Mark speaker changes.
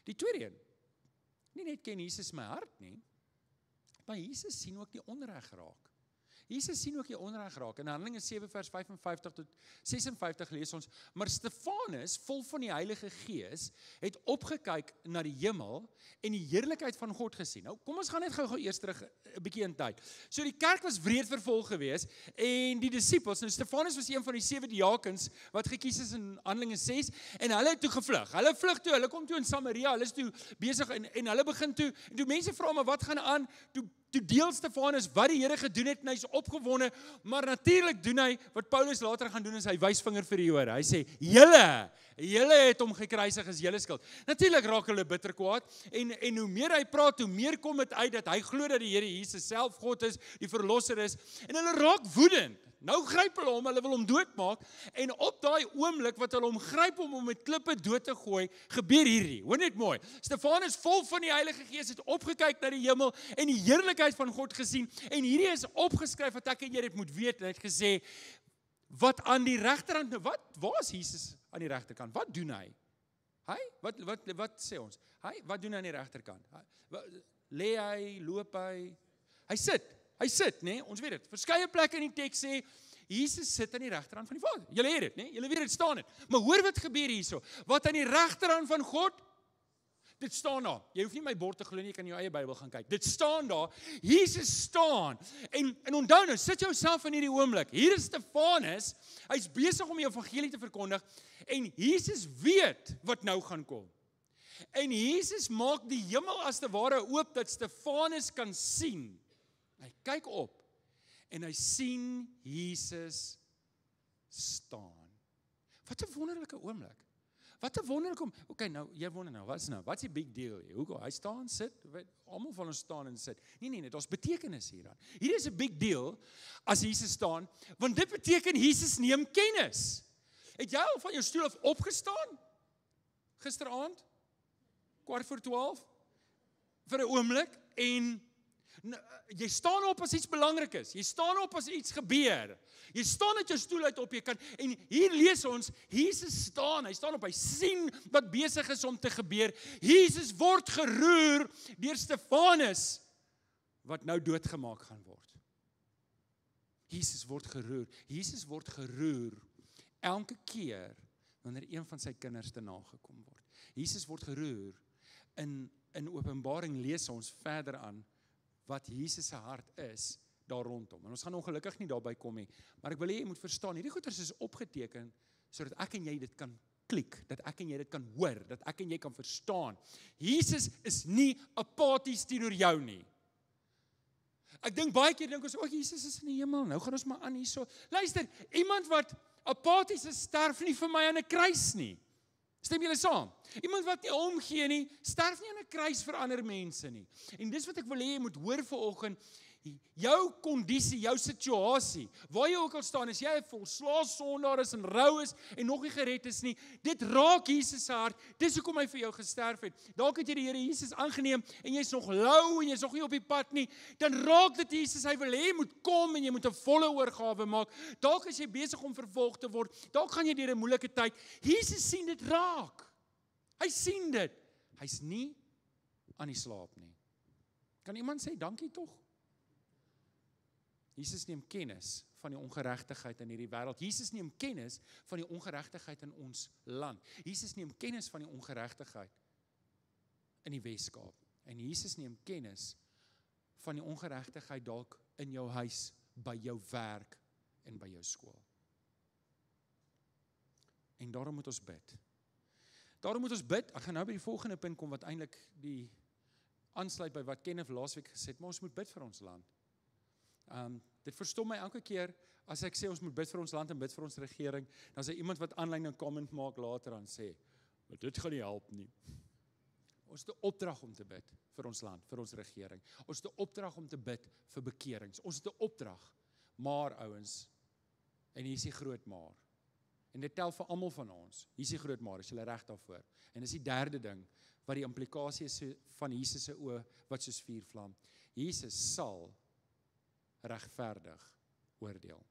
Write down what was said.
Speaker 1: Die tweede een, nie net ken Jesus my hart nie, maar Jesus sien ook die onreg raak. Jesus sien ook die onreg raak. In Handelinge 7 vers 55 tot 56 lees ons, maar Stefanus, vol van die Heilige Gees, het opgekyk na die hemel en die heerlikheid van God gesien. Nou, kom ons gaan net gou eers terug 'n bietjie in tyd. So die kerk was wreed vervolg gewees en die disippels, nou Stefanus was een van die 7 diakens wat gekies is in Handelinge 6 en hulle het toe gevlug. Hulle vlug toe, hulle kom toe in Samaria, hulle is toe besig en hulle begin toe, en toe mense vra maar wat gaan aan? Toe deel Stefanus wat die Here gedoen het en hy's opgewonde, maar natuurlik doen hy wat Paulus later gaan doen, is hy wys vinger vir die Jode. Hy sê, julle het hom gekruisig as julle skuld. Natuurlik raak hulle bitter kwaad en hoe meer hy praat, hoe meer kom dit uit dat hy glo dat die Here Jesus self God is, die verlosser is en hulle raak woedend. Nou gryp hulle wil hom doodmaak en op daai oomblik wat hulle hom gryp om hom met klippe dood te gooi, gebeur hierdie. Hoor net mooi. Stefanus vol van die Heilige Gees het opgekyk na die hemel en die heerlikheid van God gesien en hierdie is opgeskryf wat ek en jy dit moet weet en hy het gesê wat aan die regterhand, waar is Jesus aan die regterkant? Wat doen hy? Wat sê ons? Wat doen hy aan die regterkant? Lê hy, loop hy? Hy sit, nee, ons weet dit. Verskeie plekke in die teks sê, Jesus sit aan die regterhand van die Vader. Julle het dit, nee? Julle weet dit, staan dit. Maar hoor wat gebeur hierso. Wat aan die regterhand van God, dit staan daar. Jy hoef nie my bord te glo nie, jy kan in jou eie Bybel gaan kyk. Dit staan daar. Jesus staan. En onthou nou, sit jouself in hierdie oomblik. Hier is Stefanus, hy's besig om die evangelie te verkondig en Jesus weet wat nou gaan kom. En Jesus maak die hemel as te ware oop dat Stefanus kan sien. Hy kyk op en hy sien Jesus staan. Wat 'n wonderlike oomblik. Wat 'n wonderlike oomblik. Okay, nou, jy wonder nou, wat's die big deal hier? Hoekom? Hy staan, sit, almal van ons staan en sit. Nee, daar's betekenis hieraan. Hier is 'n big deal as Jesus staan, want dit beteken Jesus neem kennis. Het jy al van jou stoel af opgestaan? Gisteraand? 11:15? Vir 'n oomblik en jy staan op as iets belangrik is. Jy staan op as iets gebeur. Jy staan uit jou stoel uit op jy kan. En hier lees ons, Jesus staan. Hy staan op, hy sien wat besig is om te gebeur. Jesus word geroer deur Stefanus, wat nou doodgemaak gaan word. Jesus word geroer. Jesus word geroer elke keer wanneer een van sy kinders te nagekom word. Jesus word geroer. In Openbaring lees ons verder aan wat Jesus se hart is daar rondom. En ons gaan ongelukkig nie daarby kom nie, maar ek wil hê jy moet verstaan, hierdie goeters is opgeteken sodat ek en jy dit kan klik, dat ek en jy dit kan hoor, dat ek en jy kan verstaan. Jesus is nie apaties teenoor jou nie. Ek dink baie keer dink ons, Jesus is in die hemel, nou gaan ons maar aan hierso. Luister, iemand wat apaties is, sterf nie vir my aan 'n kruis nie. Stem julle saam? Iemand wat nie omgee nie, sterf nie aan 'n kruis vir ander mense nie. En dis wat ek wil hê jy moet hoor vanoggend, jou kondisie, jou situasie, waar jy ook al staan, as jy 'n volslae sondaar is en rou is en nog nie gered is nie, dit raak Jesus se hart. Dis hoekom hy vir jou gesterf het. Dalk het jy die Here Jesus aangeneem en jy's nog lou en jy's nog nie op die pad nie, dan raak dit Jesus. Hy wil hê jy moet kom en jy moet 'n volle oorgawe maak. Dalk is jy besig om vervolg te word. Dalk gaan jy deur 'n moeilike tyd. Jesus sien dit raak. Hy sien dit. Hy's nie aan die slaap nie. Kan iemand sê dankie tog? Jesus neem kennis van die ongeregtigheid in hierdie wêreld. Jesus neem kennis van die ongeregtigheid in ons land. Jesus neem kennis van die ongeregtigheid in die Weskaap. En Jesus neem kennis van die ongeregtigheid dalk in jou huis, by jou werk en by jou skool. En daarom moet ons bid. Ek gaan nou by die volgende punt kom wat eintlik die aansluit by wat Kenneth laasweek gesê het, maar ons moet bid vir ons land. Dit verstom my elke keer as ek sê ons moet bid vir ons land en bid vir ons regering, dan is iemand wat aanlyn 'n comment maak later en sê, maar dit gaan nie help nie. Ons het 'n opdrag om te bid vir ons land, vir ons regering. Ons het 'n opdrag om te bid vir bekerings. Ons het 'n opdrag, maar ouens, en hier is die groot maar. En dit tel vir almal van ons. Hier is die groot maar, is julle reg daarvoor. En dis die derde ding wat die implikasie is van Jesus se oë wat soos vuur vlam. Jesus sal regverdig oordeel.